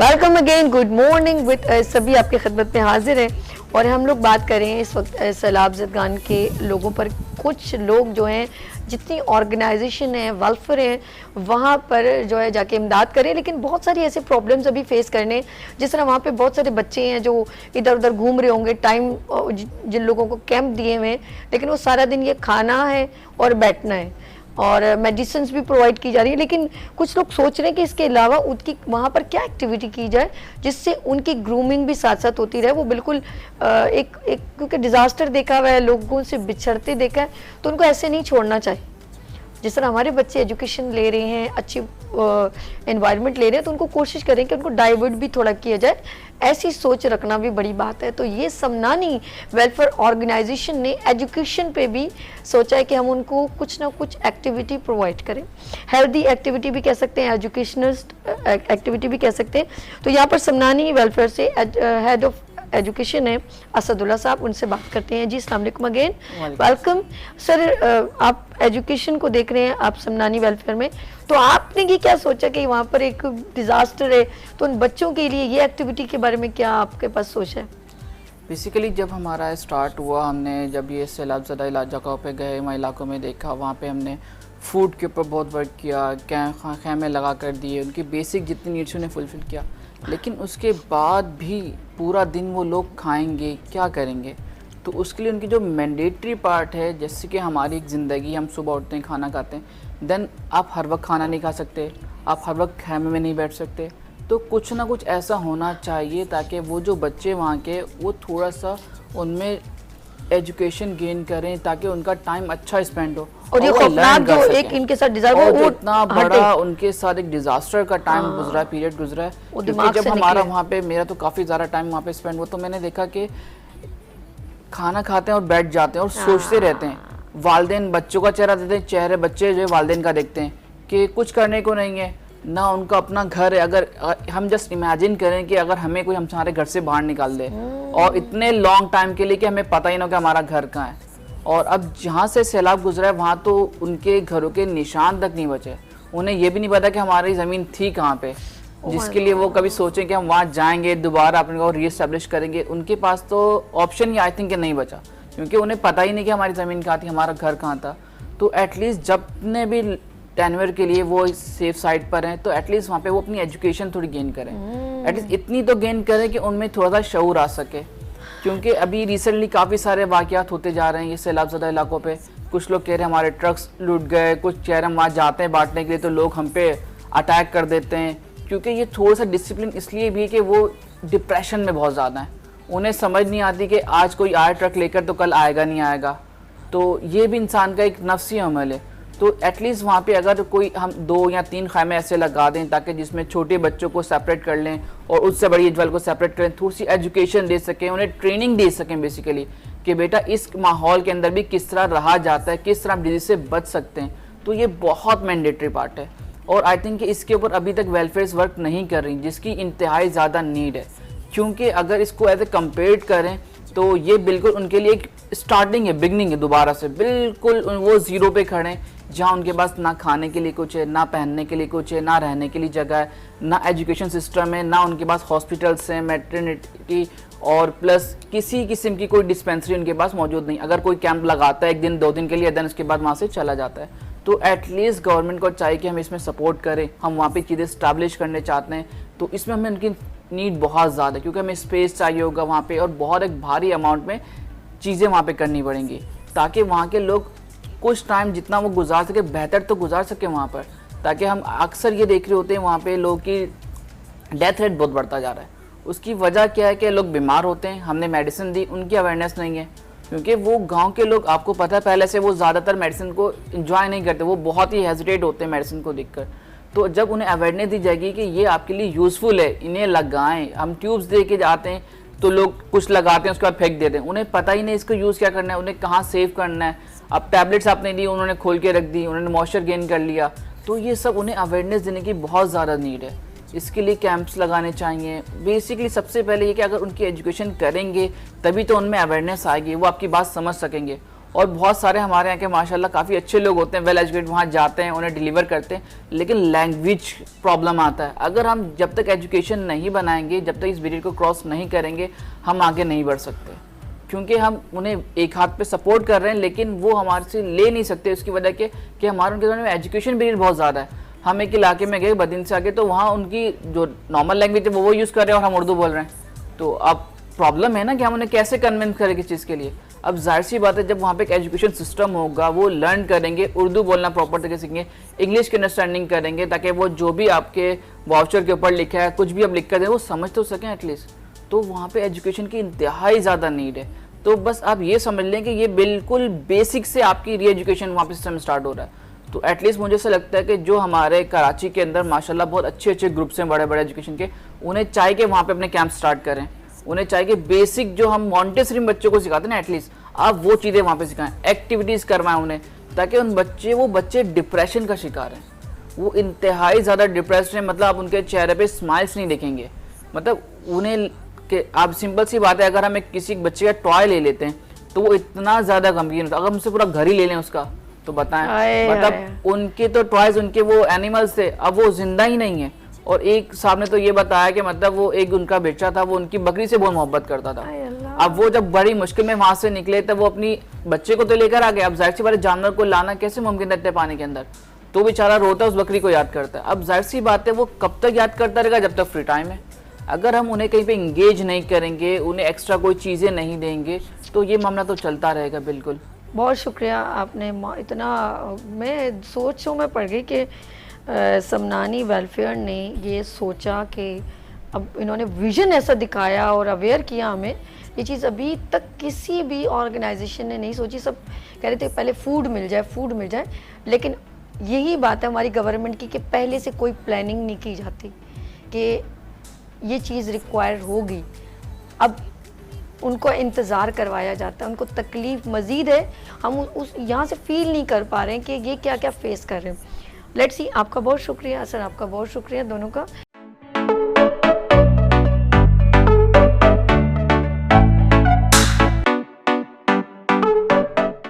Welcome again, good morning with सभी आपकी खिदमत में हाजिर हैं और हम लोग बात कर रहे हैं इस वक्त सैलाब ज़दगान के लोगों पर। कुछ लोग जो हैं, जितनी ऑर्गेनाइजेशन है, वेलफेयर है, वहाँ पर जो है जाके इमदाद करें, लेकिन बहुत सारी ऐसे प्रॉब्लम्स अभी फेस करने। जिस तरह वहाँ पे बहुत सारे बच्चे हैं जो इधर उधर घूम रहे होंगे, टाइम जिन लोगों को कैंप दिए हुए हैं, लेकिन वो सारा दिन ये खाना है और बैठना है और मेडिसिन भी प्रोवाइड की जा रही है। लेकिन कुछ लोग सोच रहे हैं कि इसके अलावा उनकी वहाँ पर क्या एक्टिविटी की जाए जिससे उनकी ग्रूमिंग भी साथ साथ होती रहे। वो बिल्कुल एक क्योंकि डिज़ास्टर देखा हुआ है, लोगों से बिछड़ते देखा है, तो उनको ऐसे नहीं छोड़ना चाहिए। जिस तरह हमारे बच्चे एजुकेशन ले रहे हैं, अच्छी एनवायरनमेंट ले रहे हैं, तो उनको कोशिश करें कि उनको डाइवर्ट भी थोड़ा किया जाए। ऐसी सोच रखना भी बड़ी बात है। तो ये समनानी वेलफेयर ऑर्गेनाइजेशन ने एजुकेशन पे भी सोचा है कि हम उनको कुछ ना कुछ एक्टिविटी प्रोवाइड करें। हेल्दी एक्टिविटी भी कह सकते हैं, एजुकेशनल एक्टिविटी भी कह सकते हैं। तो यहाँ पर समनानी वेलफेयर से हेड ऑफ एजुकेशन है असदुल्ला साहब, उनसे बात करते हैं। जी अस्सलाम वालेकुम अगेन, वेलकम सर। आप एजुकेशन को देख रहे हैं, आप समनानी वेलफेयर में, तो आपने ये क्या सोचा कि वहाँ पर एक डिज़ास्टर है, तो उन बच्चों के लिए ये एक्टिविटी के बारे में क्या आपके पास सोचा है? बेसिकली जब हमारा स्टार्ट हुआ, हमने जब ये सैलाब ज़दा जगहों पे गए, वहाँ इलाकों में देखा, वहाँ पे हमने फूड के ऊपर बहुत वर्क किया, खैमे लगा कर दिए, उनकी बेसिक जितनी नीड्स उन्हें फुलफ़िल किया। लेकिन उसके बाद भी पूरा दिन वो लोग खाएंगे, क्या करेंगे? तो उसके लिए उनकी जो मैंडेटरी पार्ट है, जैसे कि हमारी एक ज़िंदगी, हम सुबह उठते हैं, खाना खाते हैं, देन आप हर वक्त खाना नहीं खा सकते, आप हर वक्त खैमे में नहीं बैठ सकते। तो कुछ ना कुछ ऐसा होना चाहिए ताकि वो जो बच्चे वहाँ के, वो थोड़ा सा उनमें एजुकेशन गेन करें, ताकि उनका टाइम अच्छा स्पेंड हो और ये खौफनाक जो एक इनके साथ डिजास्टर, वो इतना बड़ा उनके साथ एक डिजास्टर का टाइम गुजरा, पीरियड गुजरा है। क्योंकि जब हमारा वहाँ पे, मेरा तो काफ़ी ज़्यादा टाइम वहाँ पे स्पेंड हुआ, तो मैंने देखा कि खाना खाते हैं और बैठ जाते हैं और सोचते रहते हैं। वालिदैन बच्चों का चेहरा देते हैं, चेहरे बच्चे जो है वालिदैन का देखते हैं कि कुछ करने को नहीं है ना, उनका अपना घर है। अगर हम जस्ट इमेजिन करें कि अगर हमें कोई हमारे घर से बाहर निकाल दे और इतने लॉन्ग टाइम के लिए कि हमें पता ही ना हो कि हमारा घर कहाँ है, और अब जहाँ से सैलाब गुजरा है वहाँ तो उनके घरों के निशान तक नहीं बचे। उन्हें ये भी नहीं पता कि हमारी ज़मीन थी कहाँ पे, जिसके लिए वो कभी सोचें कि हम वहाँ जाएंगे, दोबारा अपने को रीएस्टेब्लिश करेंगे। उनके पास तो ऑप्शन ही आई थिंक नहीं बचा, क्योंकि उन्हें पता ही नहीं कि हमारी ज़मीन कहाँ थी, हमारा घर कहाँ था। तो एटलीस्ट जब ने भी टेन्योर के लिए वो सेफ साइड पर हैं, तो एटलीस्ट वहाँ पे वो अपनी एजुकेशन थोड़ी गेन करें, एटलीस्ट इतनी तो गेन करें कि उनमें थोड़ा सा शऊर आ सके। क्योंकि अभी रिसेंटली काफ़ी सारे वाक़यात होते जा रहे हैं ये सैलाब ज़दा इलाकों पे। कुछ लोग कह रहे हैं हमारे ट्रक्स लूट गए, कुछ कह रहे हैं वहाँ जाते हैं बांटने के लिए तो लोग हम पे अटैक कर देते हैं। क्योंकि ये थोड़ा सा डिसिप्लिन इसलिए भी है कि वो डिप्रेशन में बहुत ज़्यादा है, उन्हें समझ नहीं आती कि आज कोई आए ट्रक लेकर तो कल आएगा नहीं आएगा। तो ये भी इंसान का एक नफ्सी अमल है। तो एटलीस्ट वहाँ पे अगर कोई हम 2 या 3 खैमे ऐसे लगा दें ताकि जिसमें छोटे बच्चों को सेपरेट कर लें और उससे बड़ी एज वाले को सेपरेट करें, थोड़ी सी एजुकेशन दे सकें, उन्हें ट्रेनिंग दे सकें बेसिकली कि बेटा इस माहौल के अंदर भी किस तरह रहा जाता है, किस तरह डिजीज से बच सकते हैं। तो ये बहुत मैंडेटरी पार्ट है और आई थिंक कि इसके ऊपर अभी तक वेलफेयर वर्क नहीं कर रही, जिसकी इंतहाई ज़्यादा नीड है। क्योंकि अगर इसको एज ए कम्पेयर करें तो ये बिल्कुल उनके लिए एक स्टार्टिंग है, बिगनिंग है, दोबारा से बिल्कुल वो ज़ीरो पे खड़े हैं, जहाँ उनके पास ना खाने के लिए कुछ है, ना पहनने के लिए कुछ है, ना रहने के लिए जगह है, ना एजुकेशन सिस्टम है, ना उनके पास हॉस्पिटल्स हैं, मैटरनिटी और प्लस किसी किस्म की कोई डिस्पेंसरी उनके पास मौजूद नहीं। अगर कोई कैंप लगाता है 1 दिन 2 दिन के लिए, देन उसके बाद वहाँ से चला जाता है। तो एटलीस्ट गवर्नमेंट को चाहिए कि हम इसमें सपोर्ट करें। हम वहाँ पे चीज़ें स्टैब्लिश करने चाहते हैं, तो इसमें हमें उनकी नीड बहुत ज़्यादा है, क्योंकि हमें स्पेस चाहिए होगा वहाँ पे और बहुत एक भारी अमाउंट में चीज़ें वहाँ पे करनी पड़ेंगी, ताकि वहाँ के लोग कुछ टाइम जितना वो गुजार सके, बेहतर तो गुजार सके वहाँ पर। ताकि हम अक्सर ये देख रहे होते हैं वहाँ पे लोग की डेथ रेट बहुत बढ़ता जा रहा है। उसकी वजह क्या है कि लोग बीमार होते हैं, हमने मेडिसिन दी, उनकी अवेयरनेस नहीं है। क्योंकि वो गांव के लोग, आपको पता है पहले से, वो ज़्यादातर मेडिसिन को एंजॉय नहीं करते, वो बहुत ही हेजिटेट होते हैं मेडिसिन को देखकर। तो जब उन्हें अवेयरनेस दी जाएगी कि ये आपके लिए यूज़फुल है, इन्हें लगाएं। हम ट्यूब्स दे के जाते हैं तो लोग कुछ लगाते हैं, उसके बाद फेंक देते हैं, उन्हें पता ही नहीं इसको यूज़ क्या करना है, उन्हें कहाँ सेव करना है। अब टैबलेट्स आपने दी, उन्होंने खोल के रख दी, उन्होंने मॉइस्चर गेन कर लिया। तो ये सब उन्हें अवेयरनेस देने की बहुत ज़्यादा नीड है। इसके लिए कैंप्स लगाने चाहिए। बेसिकली सबसे पहले ये कि अगर उनकी एजुकेशन करेंगे तभी तो उनमें अवेयरनेस आएगी, वो आपकी बात समझ सकेंगे। और बहुत सारे हमारे यहाँ के माशाल्लाह काफ़ी अच्छे लोग होते हैं, वेल एजुकेटेड, वहाँ जाते हैं, उन्हें डिलीवर करते हैं, लेकिन लैंग्वेज प्रॉब्लम आता है। अगर हम जब तक एजुकेशन नहीं बनाएंगे, जब तक इस बैरियर को क्रॉस नहीं करेंगे, हम आगे नहीं बढ़ सकते, क्योंकि हम उन्हें एक हाथ पे सपोर्ट कर रहे हैं लेकिन वो हमारे से ले नहीं सकते, उसकी वजह के कि हमारे उनके ज़माने में एजुकेशन बैरियर बहुत ज़्यादा है। हम एक इलाके में गए बदीन से आगे, तो वहाँ उनकी जो नॉर्मल लैंग्वेज है वो यूज़ कर रहे हैं और हम उर्दू बोल रहे हैं, तो अब प्रॉब्लम है ना कि हम उन्हें कैसे कन्विंस करें किस चीज़ के लिए। अब जाहिर सी बात है, जब वहाँ पे एक एजुकेशन सिस्टम होगा, वो लर्न करेंगे, उर्दू बोलना प्रॉपर तरीके से सीखेंगे, इंग्लिश की अंडरस्टैंडिंग करेंगे, ताकि वो जो भी आपके वाउचर के ऊपर लिखा है, कुछ भी आप लिख कर दें, वो समझ तो सकें एटलीस्ट। तो वहाँ पे एजुकेशन की इंतहाई ज़्यादा नीड है। तो बस आप ये समझ लें कि ये बिल्कुल बेसिक से आपकी री एजुकेशन वहाँ पे सिस्टम स्टार्ट हो रहा है। तो एटलीस्ट मुझे ऐसा लगता है कि जो हमारे कराची के अंदर माशाल्लाह बहुत अच्छे अच्छे ग्रुप्स हैं बड़े बड़े एजुकेशन के, उन्हें चाहिए कि वहाँ पे अपने कैंप स्टार्ट करें। उन्हें चाहिए कि बेसिक जो हम मॉन्टेसरी में बच्चों को सिखाते हैं ना, एटलीस्ट आप वो चीज़ें वहाँ पे सिखाएं, एक्टिविटीज़ करवाएं उन्हें, ताकि वो बच्चे डिप्रेशन का शिकार हैं, वो इंतहाई ज़्यादा डिप्रेस्ड हैं, मतलब आप उनके चेहरे पे स्माइल्स नहीं देखेंगे। मतलब उन्हें कि आप सिंपल सी बात है, अगर हम किसी बच्चे का टॉय ले लेते हैं तो वो इतना ज़्यादा गमगीन होता है, अगर हमसे पूरा घर ही ले लें उसका तो बताएं, मतलब उनके तो टॉयज, उनके वो एनिमल्स थे, अब वो जिंदा ही नहीं है। और एक साहब ने तो ये बताया कि मतलब वो एक उनका बच्चा था, वो उनकी बकरी से बहुत मोहब्बत करता था। अब वो जब बड़ी मुश्किल में वहां से निकले तब वो अपनी बच्चे को तो लेकर आ गए, अब जाहिर सी बात है जानवर को लाना कैसे मुमकिन रहता है पानी के अंदर, तो बेचारा रोता है, उस बकरी को याद करता है। अब जाहिर सी बात है वो कब तक याद करता रहेगा, जब तक फ्री टाइम है। अगर हम उन्हें कहीं पे इंगेज नहीं करेंगे, उन्हें एक्स्ट्रा कोई चीज़ें नहीं देंगे, तो ये मामला तो चलता रहेगा। बिल्कुल, बहुत शुक्रिया आपने इतना, मैं सोचों में पड़ गई कि समनानी वेलफेयर ने ये सोचा कि अब इन्होंने विजन ऐसा दिखाया और अवेयर किया हमें। ये चीज़ अभी तक किसी भी ऑर्गेनाइजेशन ने नहीं सोची। सब कह रहे थे पहले फूड मिल जाए, फूड मिल जाए, लेकिन यही बात है हमारी गवर्नमेंट की कि पहले से कोई प्लानिंग नहीं की जाती कि ये चीज़ रिक्वायर होगी। अब उनको इंतज़ार करवाया जाता है, उनको तकलीफ़ मज़ीद है, हम उस यहाँ से फील नहीं कर पा रहे हैं कि ये क्या क्या फेस कर रहे हैं। लेट्स सी, आपका बहुत शुक्रिया असर, आपका बहुत शुक्रिया दोनों का।